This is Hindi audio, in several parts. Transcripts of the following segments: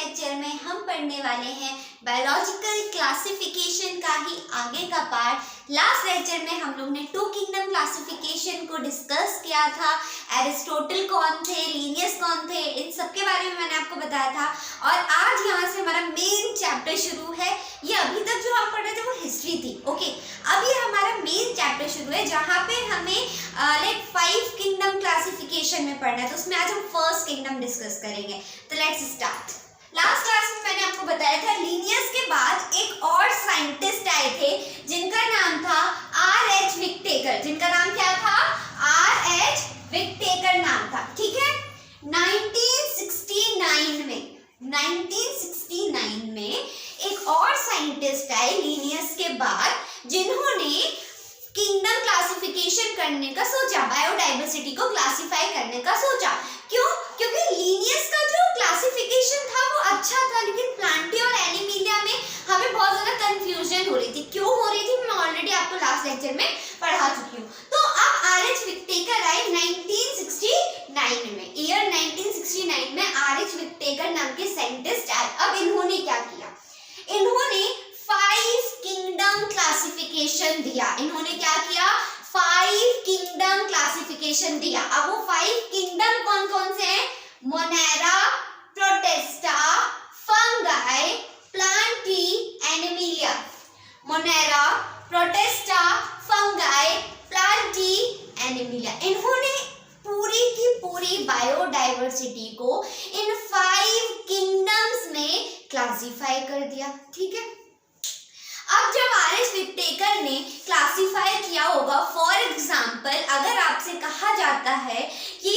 लेक्चर में हम पढ़ने वाले हैं बायोलॉजिकल क्लासिफिकेशन का ही आगे का पार्ट। लास्ट लेक्चर में हम लोग ने 2 किंगडम क्लासिफिकेशन को डिस्कस किया था। एरिस्टोटल कौन थे, लिनियस कौन थे, इन सब के बारे में मैंने आपको बताया था। और आज यहाँ से हमारा मेन चैप्टर शुरू है। ये अभी तक जो हम पढ़ रहे थे वो हिस्ट्री थी, ओके। अब ये हमारा मेन चैप्टर शुरू है जहाँ पे हमें 5 किंगडम क्लासिफिकेशन में पढ़ना है। तो उसमें आज हम फर्स्ट किंगडम डिस्कस करेंगे। तो लेट्स स्टार्ट। लास्ट क्लास में मैंने आपको बताया था लिनियस के बाद एक और साइंटिस्ट आए थे जिनका नाम था R.H. विक्टेकर। जिनका नाम क्या था? R.H. विक्टेकर नाम था, ठीक है। 1969 में एक और साइंटिस्ट आए लिनियस के बाद जिन्होंने किंगडम क्लासिफिकेशन करने का सोचा, बायोडाइवर्सिटी को क्लासिफाई करने का सोचा। क्यों? क्योंकि लिनियस का जो क्लासिफिकेशन था वो अच्छा था, लेकिन प्लांटिया और एनिमिलिया में हमें बहुत ज्यादा कंफ्यूजन हो रही थी। क्यों हो रही थी मैं ऑलरेडी आपको लास्ट लेक्चर में पढ़ा चुकी हूँ। तो अब R.H. विक्टेकर आए 1969 में। ईयर 1969 में R.H. विक्टेकर नाम के साइंटिस्ट आए। अब इन्होंने क्या किया? इन्होंने 5 किंगडम क्लासिफिकेशन दिया। इन्होंने क्या किया? 5 किंगडम क्लासिफिकेशन दिया। अब वो 5 किंगडम कौन कौन से हैं? Monera, protista, fungi, Plantae, Animalia. Monera, protista, fungi, Plantae, Animalia. इन्होंने पूरी की पूरी बायोडाइवर्सिटी को इन 5 किंगडम्स में क्लासिफाई कर दिया, ठीक है। अब जब R.H. विक्टेकर ने क्लासिफाई किया होगा, फॉर एग्जाम्पल अगर आपसे कहा जाता है कि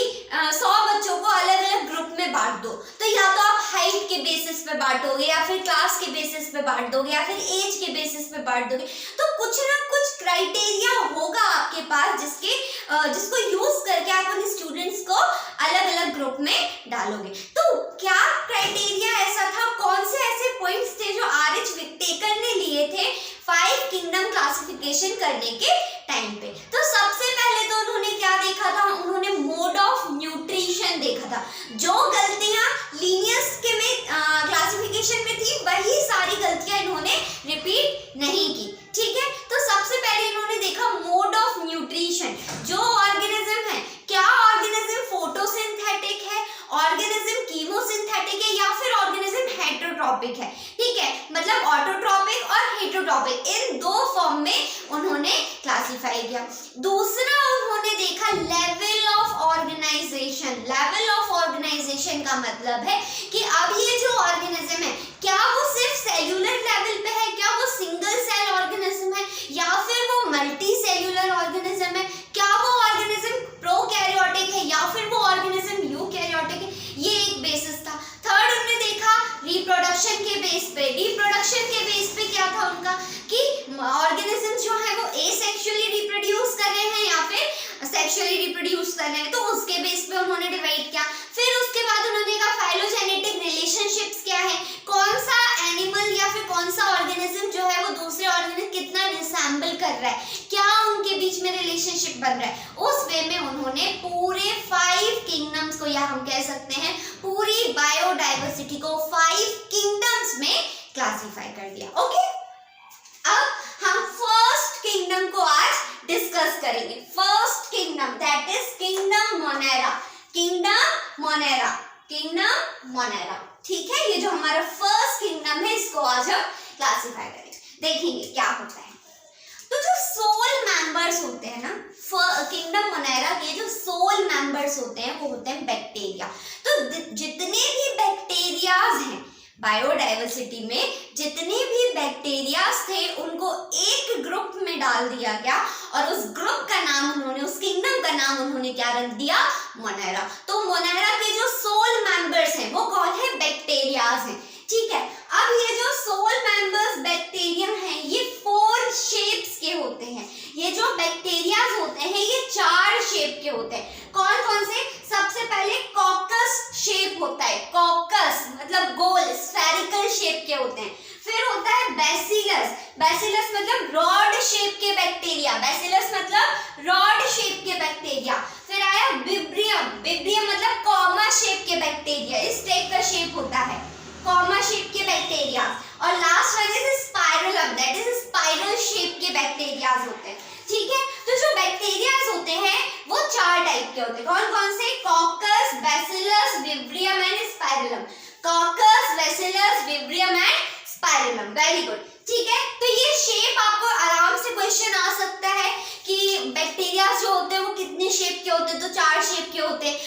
100 बच्चों को अलग अलग ग्रुप में बांट दो, तो या तो आप हाइट के बेसिस पे बांटोगे, या फिर क्लास के बेसिस पे बांट दोगे, या फिर एज के बेसिस पे बांट दोगे। तो कुछ ना कुछ क्राइटेरिया होगा आपके पास जिसको यूज करके आप उन स्टूडेंट्स को अलग अलग ग्रुप में डालोगे। तो क्या क्राइटेरिया ऐसा था, कौन से ऐसे पॉइंट्स थे जो R.H. विक्टेकर ने लिए थे 5 किंगडम क्लासिफिकेशन करने के टाइम पे? तो सबसे पहले तो उन्होंने क्या देखा था? उन्होंने मोड ऑफ न्यूट्रिशन देखा था। जो गलतियां लिनियस के में क्लासिफिकेशन में थी वही सारी गलतियां इन्होंने रिपीट नहीं की, ठीक है। तो सबसे पहले इन्होंने देखा मोड ऑफ न्यूट्रिशन। जो ऑर्गेनिज्म है, क्या ऑर्गेनिज्म फोटोसिंथेटिक है, ऑर्गेनिज्म कीमोसिंथेटिक है, या फिर ऑर्गेनिज्म हेटेरोट्रॉपिक है, ठीक है। मतलब ऑटोट्रॉपिक और हेटेरोट्रॉपिक, इन 2 फॉर्म में उन्होंने क्लासिफाई किया। दूसरा उन्होंने देखा level of organisation. Level of organisation का मतलब है कि अब ये जो ऑर्गेनिज्म है, क्या वो सिर्फ सेल्यूलर लेवल पे है, क्या वो सिंगल सेल ऑर्गेनिज्म है, या फिर वो मल्टी सेल्यूलर ऑर्गेनिज्म है, क्या वो ऑर्गेनिज्म प्रोकैरियोटिक है, या फिर वो ऑर्गेनिज्म यूकैरियोटिक है। ये एक बेसिस था। थर्ड उन्होंने देखा रिप्रोडक्शन के बेस पे। रिप्रोडक्शन के बेस पे क्या था उनका कि ऑर्गेनिज्म जो है वो एसेक्सुअली रिप्रोड्यूस कर रहे हैं या फिर सेक्सुअली रिप्रोड्यूस कर रहे हैं, तो उसके बेस पे उन्होंने डिवाइड किया। फिर उसके बाद उन्होंने देखा फाइलोजेनेटिक रिलेशनशिप्स क्या है, कौन सा एनिमल या फिर कौन सा ऑर्गेनिज्म जो है वो दूसरे ऑर्गेनिज्म कितना रिसेंबल कर रहा है, क्या उनके बीच में रिलेशनशिप बन रहा है। उस वे में उन्होंने पूरे 5 किंगडम्स को, या हम कह सकते हैं पूरी बायोडाइवर्सिटी को 5 किंगडम्स में क्लासिफाई कर दिया, ओके। अब हम फर्स्ट किंगडम को आज डिस्कस करेंगे। First kingdom that is kingdom Monera. Kingdom Monera, kingdom Monera, ठीक है। ये जो हमारा फर्स्ट किंगडम है इसको आज हम क्लासिफाई करेंगे, देखेंगे क्या होता है। तो जो सोल मेंबर्स होते हैं ना किंगडम मोनेरा के, जो सोल मेंबर्स होते हैं वो होते हैं बैक्टीरिया। तो जितने भी बैक्टीरियाज हैं बायोडाइवर्सिटी में, जितने भी बैक्टीरियाज थे उनको एक ग्रुप में डाल दिया गया और उस ग्रुप का नाम उन्होंने, उस किंगडम का नाम उन्होंने क्या रख दिया? मोनेरा। तो मोनेरा के जो सोल मेंबर्स हैं वो कौन है? बैक्टीरियाज हैं, ठीक है। अब ये जो सोल मेंबर्स बैक्टीरियम हैं ये 4 शेप्स के होते हैं। ये जो बैक्टीरियाज होते हैं ये 4 शेप के होते हैं। कौन कौन से? सबसे पहले कॉकस शेप होता है, कॉकस मतलब गोल स्फेरिकल शेप के होते हैं। फिर होता है बैसिलस। बैसिलस मतलब रॉड शेप के बैक्टीरिया, बैसिलस मतलब रॉड शेप के बैक्टीरिया। फिर आया विब्रियम, विब्रियम मतलब कॉमा शेप के बैक्टीरिया, इस टाइप का शेप होता है। कॉमा शेप के बैक्टीरिया, और last one is spirillum, that is spiral shape के बैक्टीरियाज होते हैं। ठीक है, तो जो बैक्टीरियाज होते हैं वो 4 टाइप के होते हैं। कौन कौन से? Caucus, bacillus, विब्रियम and spirillum. Caucus, bacillus, विब्रियम and spirillum. Very good. ठीक है, तो ये शेप आपको आराम से क्वेश्चन आ सकता है कि बैक्टीरिया जो होते हैं वो कितने शेप के होते हैं, तो 4 शेप के होते हैं।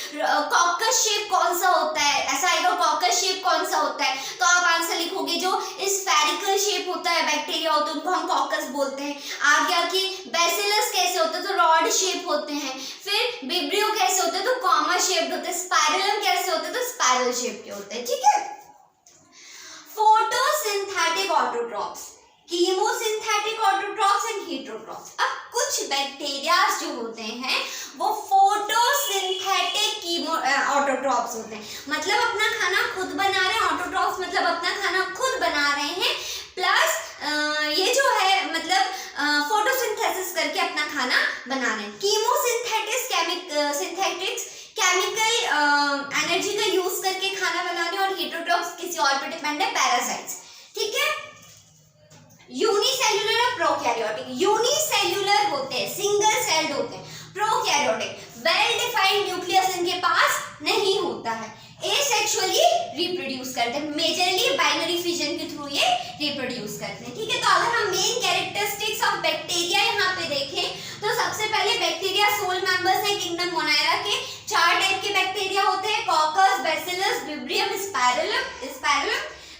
कॉकस शेप कौन सा होता है? ऐसा आएगा, कॉकस शेप कौन सा होता है, तो आप आंसर लिखोगे जो स्फेरिकल शेप होता है बैक्टीरिया होते हैं उनको हम कॉकस बोलते हैं। आ गया कि बैसिलस कैसे होते हैं, तो रॉड शेप होते हैं। फिर विब्रियो कैसे होते हैं, तो कॉमा शेप्ड होते हैं। स्पाइरलम कैसे होते हैं, तो स्पाइरल शेप के होते हैं। ठीक है, photosynthetic autotrophs, chemosynthetic autotrophs and heterotrophs. अब कुछ बैक्टीरिया जो होते हैं वो फोटोसिंथेटिक ऑटोट्रॉप्स होते हैं, मतलब अपना खाना खुद बना रहे हैं। ऑटोट्रॉप्स मतलब अपना खाना खुद बना रहे हैं, प्लस ये जो है मतलब फोटोसिंथेसिस करके अपना खाना बना रहे हैं। कीमोसिंथेटिक्स केमिकल एनर्जी का यूज करके खाना बना रहे हैं, और हेटेरोट्रॉप्स किसी और पे डिपेंड है, पैरासाइट्स। ठीक है, यूनिसेल्युलर और प्रोकैरियोटिक। यूनिसेल्युलर होते हैं, सिंगल सेल्ड होते हैं। प्रोकैरियोटिक वेल डिफाइंड न्यूक्लियस इनके पास नहीं होता है। एसेक्सुअली रिप्रोड्यूस करते हैं, मेजरली बाइनरी फिजन के थ्रू ये रिप्रोड्यूस करते हैं। ठीक है, तो अगर हम मेन कैरेक्टरिस्टिक्स ऑफ बैक्टीरिया यहाँ पे देखें तो सबसे पहले बैक्टीरिया सोल मेंबर्स हैं किंगडम मोनायरा के। 4 टाइप के बैक्टीरिया होते हैं, कॉकस, बैसिलस, विब्रियम, स्पाइरलम।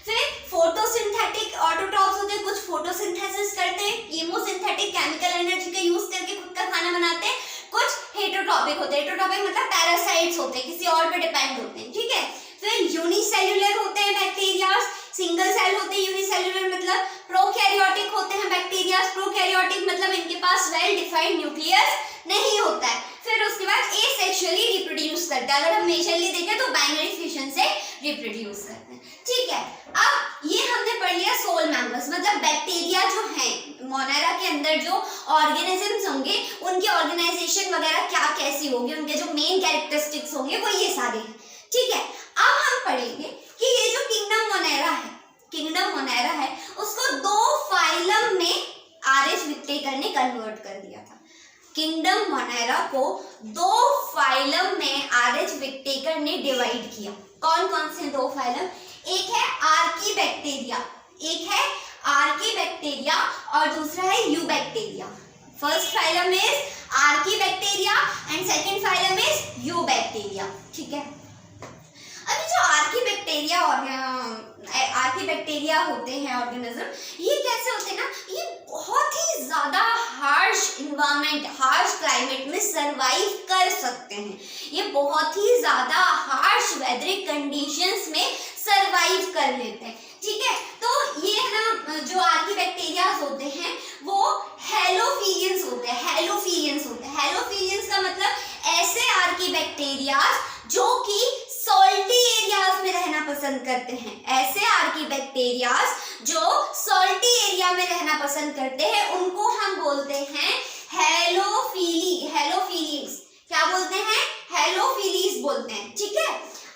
फिर फोटोसिंथेटिक ऑटोट्रॉप्स होते हैं, कुछ फोटोसिंथेसिस करते हैं, कीमोसिंथेटिक केमिकल एनर्जी का यूज करके खुद का खाना बनाते हैं। कुछ हेटेरोट्रॉपिक होते हैं, हेटेरोट्रॉपिक मतलब पैरासाइट्स होते हैं, किसी और पे डिपेंड होते हैं। ठीक है, फिर यूनिसेल्युलर होते हैं बैक्टीरियाज, सिंगल सेल होते हैं। यूनिसेल्युलर मतलब प्रोकैरियोटिक होते हैं बैक्टीरियाज, प्रोकैरियोटिक मतलब इनके पास वेल डिफाइंड न्यूक्लियस नहीं होता है। फिर उसके बाद एसेक्सुअली रिप्रोड्यूस करते हैं, अगर हम मेजरली देखें तो बाइनरी फिशन से रिप्रोड्यूस करते हैं। ठीक है, अब ये हमने पढ़ लिया सोल मेंबर्स, मतलब बैक्टीरिया जो हैं मोनायरा के अंदर जो ऑर्गेनिजम्स होंगे उनके ऑर्गेनाइजेशन वगैरह क्या कैसी होगी, उनके जो मेन कैरेक्टरिस्टिक्स होंगे वो ये सारे हैं। ठीक है, अब हम पढ़ेंगे कि ये जो किंगडम मोनायरा है उसको 2 फाइलम में आर.एच. विक्टेकर ने कन्वर्ट कर दिया था। किंगडम मोनायरा को 2 फाइलम में आर.एच. विक्टेकर ने डिवाइड किया। कौन कौन से 2 फाइलम? एक है आर्कीबैक्टीरिया और दूसरा है eubacteria. First phylum is archaebacteria and second phylum is eubacteria. ठीक है, अभी जो आर्कीबैक्टीरिया होते हैं ऑर्गेनिज्म, ये कैसे होते हैं ना, ये बहुत ही ज्यादा हार्श इन्वायरमेंट, हार्श क्लाइमेट में सरवाइव कर सकते हैं। ये बहुत ही ज्यादा हार्श वेदरिक कंडीशंस में सरवाइव कर लेते हैं। ठीक है, तो ये ना जो आर्कीबैक्टीरियाज होते हैं वो हेलोफिलियंस होते हैं। हेलोफिलियंस का मतलब ऐसे आर्कीबैक्टीरियाज जो कि सॉल्टी एरियाज में रहना पसंद करते हैं। ऐसे आर्कीबैक्टीरियाज जो सॉल्टी एरिया में रहना पसंद करते हैं उनको हम बोलते हैं हेलोफिलीज। क्या बोलते हैं? हेलोफिलीज बोलते हैं। ठीक है,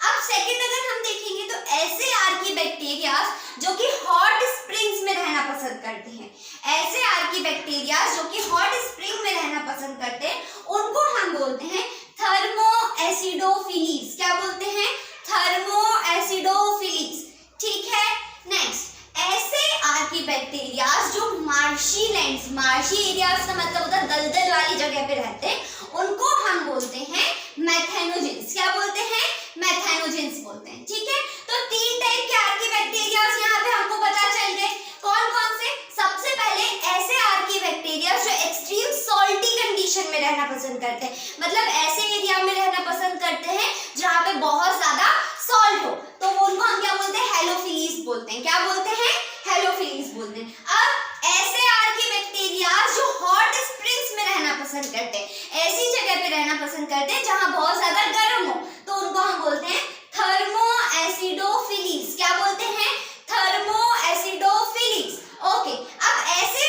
अब सेकंड अगर हम देखेंगे तो ऐसे आर्कीबैक्टीरियाज जो कि हॉट स्प्रिंग्स में रहना पसंद करते हैं, ऐसे आर्कीबैक्टीरियाज जो कि हॉट स्प्रिंग में रहना पसंद करते हैं उनको हम बोलते हैं थर्मोएसिडोफिलीज। क्या बोलते हैं? थर्मोएसिडोफिलीज। ठीक है, नेक्स्ट ऐसे आर्कीबैक्टीरियाज जो मार्शी लैंड्स, मार्शी एरियाज का मतलब होता है दलदल वाली जगह पे रहते हैं, उनको हम बोलते हैं मैथेनोजेंस। क्या बोलते हैं? मैथेनोजेंस बोलते हैं। ठीक है, तो 3 टाइप के आर्कीबैक्टीरियाज यहाँ पे हमको पता चल गए। कौन कौन से? सबसे पहले ऐसे आर्कीबैक्टीरिया जो एक्सट्रीम सॉल्टी कंडीशन में रहना पसंद करते हैं, मतलब ऐसे एरिया में रहना पसंद करते हैं जहाँ पे बहुत ज्यादा सॉल्ट हो, तो उनको हम क्या बोलते हैं? हेलोफिलीज बोलते हैं। क्या बोलते हैं? हेलोफिलीज बोलते हैं। अब ऐसे आर्कीबैक्टीरिया जो हॉट स्प्रिंग्स में रहना पसंद करते हैं, ऐसी जगह पे रहना पसंद करते हैं जहाँ बहुत ज्यादा गर्म हो, तो उनको हम बोलते हैं थर्मोएसिडोफिलीज। क्या बोलते हैं? थर्मोएसिडोफिलीज। ओके, अब ऐसे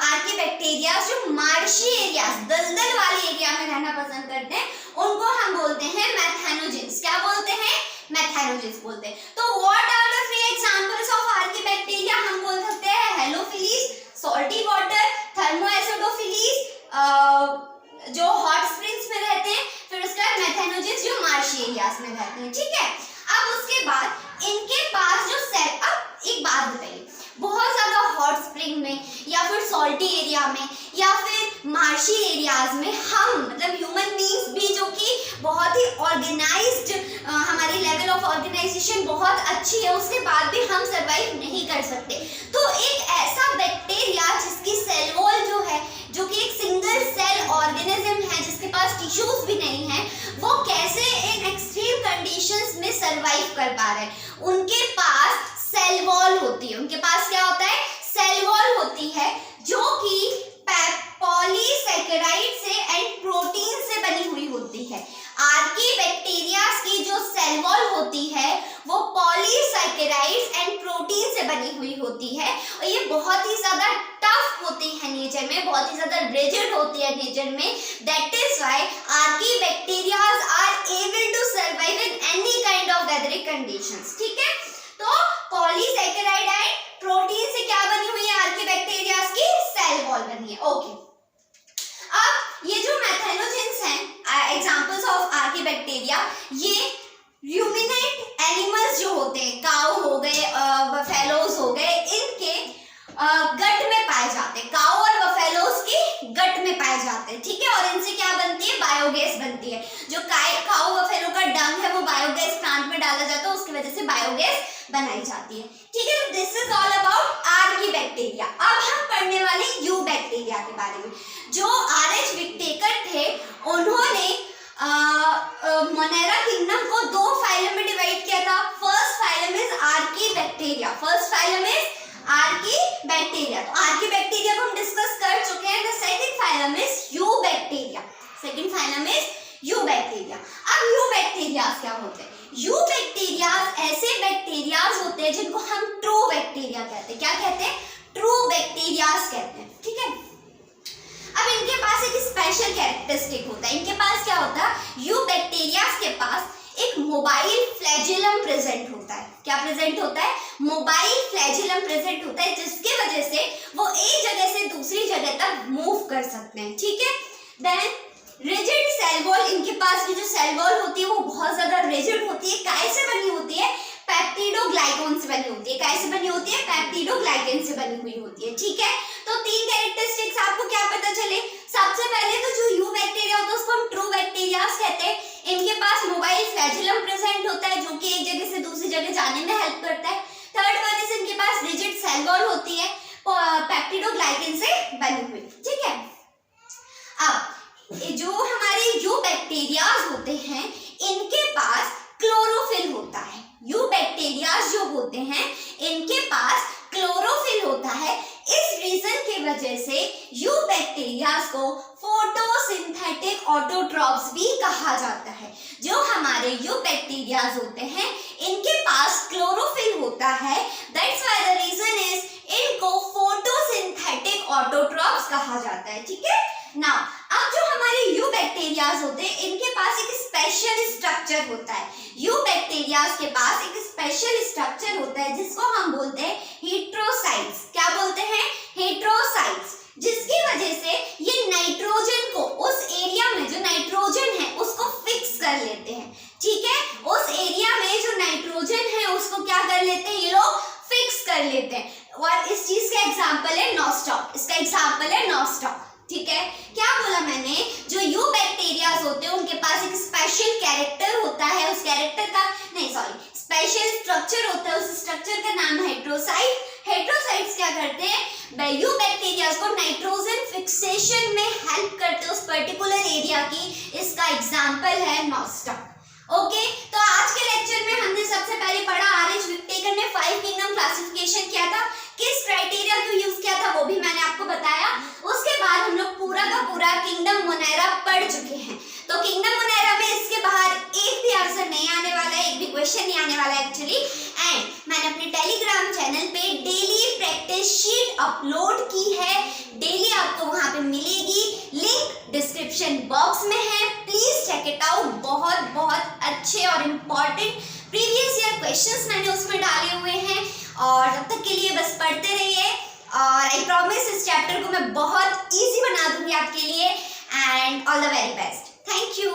आर्कीबैक्टीरिया जो मार्शी एरियाज, दलदल वाले एरिया में रहना पसंद करते हैं उनको हम बोलते हैं मैथेनोजेंस। क्या बोलते हैं? मैथेनोजेंस बोलते हैं। तो what are the salty area में या फिर मार्शी एरियाज में हम मतलब ह्यूमन बीइंग्स भी जो कि बहुत ही ऑर्गेनाइज्ड, हमारी लेवल ऑफ ऑर्गेनाइजेशन बहुत अच्छी है, उसके बाद भी हम सर्वाइव नहीं कर सकते। तो एक ऐसा बैक्टीरिया जिसकी सेल वॉल जो है, जो कि एक सिंगल सेल ऑर्गेनिज्म है, जिसके पास टिश्यूज भी नहीं है, वो कैसे इन एक्सट्रीम कंडीशंस में सर्वाइव कर पा रहे हैं? उनके पास सेल वॉल होती है। उनके पास क्या होता है? सेल वॉल होती है, जो कि पॉलीसैकेराइड से एंड प्रोटीन से बनी हुई होती है। आर्कीबैक्टीरियाज की जो सेल वॉल होती है वो पॉलीसैकेराइड्स एंड प्रोटीन से बनी हुई होती है, और ये बहुत ही ज्यादा टफ होती है नेचर में, बहुत ही ज्यादा रिजिड होती है नेचर में। That is why archaebacterias are able to survive in any kind of weatheric conditions. ठीक है, तो पॉलीसैकेराइड एंड प्रोटीन से क्या बनी हुई है? आर्कीबैक्टीरियाज की सेल वॉल बनी है। ओके, अब ये जो मैथेनोजेंस हैं, एग्जांपल्स ऑफ आर्कीबैक्टीरिया, ये रूमिनेंट एनिमल्स जो होते हैं, काऊ हो गए, बफेलोज हो गए, इनके गट में पाए जाते हैं। काऊ और बफेलोज की गट में पाए जाते हैं। ठीक है, और इनसे क्या बनती है? बायोगैस बनती है। जो काऊ बफेलो का डंग है वो बायोगैस प्लांट में डाला जाता है, उसकी वजह से बायोगैस बनाई जाती है। ठीक है, तो this is all about archaebacteria. अब हम पढ़ने वाले यूबैक्टीरिया के बारे में। जो आर.एच. विटेकर थे, उन्होंने मोनेरा किंगडम को दो फाइलम में डिवाइड किया था। First phylum is archaebacteria. First phylum is archaebacteria. तो आर्कीबैक्टीरिया को हम डिस्कस कर चुके हैं। The second phylum is eubacteria. Second phylum is eubacteria. अब यूबैक्टीरियाज क्या होते हैं? यूबैक्टीरियाज ऐसे बैक्टीरियाज होते हैं जिनको हम ट्रू बैक्टीरिया कहते हैं। क्या कहते हैं? ट्रू बैक्टीरियाज कहते हैं। ठीक है, अब इनके पास एक स्पेशल कैरेक्टरिस्टिक होता है। इनके पास क्या होता है? यूबैक्टीरियाज के पास एक मोबाइल फ्लैजिलम प्रेजेंट होता है। क्या प्रेजेंट होता है? मोबाइल फ्लैजिलम प्रेजेंट होता है, जिसके वजह से वो एक जगह से दूसरी जगह तक मूव कर सकते हैं। ठीक है, देन रिजिड सेल वॉल। इनके पास की जो सेल वॉल होती है वो बहुत ज्यादा रिजिड होती है। काय से बनी होती है? पेप्टिडोग्लाइकन से बनी होती है। काय से बनी होती है? पेप्टिडोग्लाइकन से बनी हुई होती है। ठीक है, तो तीन कैरेक्टरिस्टिक्स आपको क्या पता चले? सबसे पहले तो जो यूबैक्टीरिया होता है उसको हम ट्रू बैक्टीरियाज कहते हैं। इनके पास मोबाइल फ्लैजिलम प्रेजेंट होता है, जो कि एक जगह से दूसरी जगह जाने में हेल्प करता है। थर्ड वन इज इनके पास रिजिड सेल वॉल होती है, पेप्टिडोग्लाइकन से बनी हुई। ठीक है, अब जो हमारे यूबैक्टीरियाज होते हैं, इनके पास क्लोरोफिल होता है। यूबैक्टीरियाज जो होते हैं, इनके पास क्लोरोफिल होता है। इस रीजन की वजह से यूबैक्टीरियाज को फोटोसिंथेटिक ऑटोट्रॉप्स भी कहा जाता है। जो हमारे यूबैक्टीरियाज होते हैं, इनके पास क्लोरोफिल होता है। That's why the reason is इनको फोटोसिंथेटिक ऑटोट्रॉप्स कहा जाता है। ठीक है, नाउ अब जो हमारे यूबैक्टीरियाज होते हैं, इनके पास एक स्पेशल स्ट्रक्चर होता है। यूबैक्टीरियाज के पास एक स्पेशल स्ट्रक्चर होता है जिसको हम बोलते हैं हेट्रोसाइट्स। क्या बोलते हैं? हेट्रोसाइट्स, जिसकी वजह से ये नाइट्रोजन को उस एरिया में जो नाइट्रोजन है उसको फिक्स कर लेते हैं। ठीक है, उस एरिया में जो नाइट्रोजन है उसको क्या कर लेते हैं? ये लोग फिक्स कर लेते हैं। और इस चीज का एग्जाम्पल है नॉस्टॉक। इसका एग्जाम्पल है नॉस्टॉक। ठीक है, क्या बोला मैंने? जो यूबैक्टीरियाज होते हैं उनके पास एक स्पेशल कैरेक्टर होता है। उस कैरेक्टर का स्पेशल स्ट्रक्चर होता है। उस स्ट्रक्चर का नाम है हेट्रोसाइट। हेट्रोसाइट्स क्या करते हैं? यूबैक्टीरियाज को नाइट्रोजन फिक्सेशन में हेल्प करते हैं उस पर्टिकुलर एरिया की। इसका एग्जाम्पल है नॉस्टॉक। ओके, तो आज के लेक्चर में हमने सबसे पहले पढ़ा आर.एच. विटेकर ने 5 किंगडम क्लासिफिकेशन किया था। किस क्राइटेरिया को यूज किया था वो भी मैंने आपको बताया। उसके बाद हम लोग पूरा का पूरा किंगडम मोनेरा पढ़ चुके हैं। तो किंगडम मोनेरा में इसके बाहर एक भी आंसर नहीं आने वाला है, एक भी क्वेश्चन नहीं आने वाला है एक्चुअली। एंड मैंने अपने टेलीग्राम चैनल पे डेली प्रैक्टिस शीट अपलोड की है। डेली आपको वहां पे मिलेगी, लिंक डिस्क्रिप्शन बॉक्स में है। Please check it out. बहुत बहुत अच्छे और इम्पोर्टेंट प्रीवियस ईयर क्वेश्चंस मैंने उसमें डाले हुए हैं। और तब तक के लिए बस पढ़ते रहिए, और आई प्रॉमिस इस चैप्टर को मैं बहुत इजी बना दूंगी आपके लिए। And all the very best. Thank you.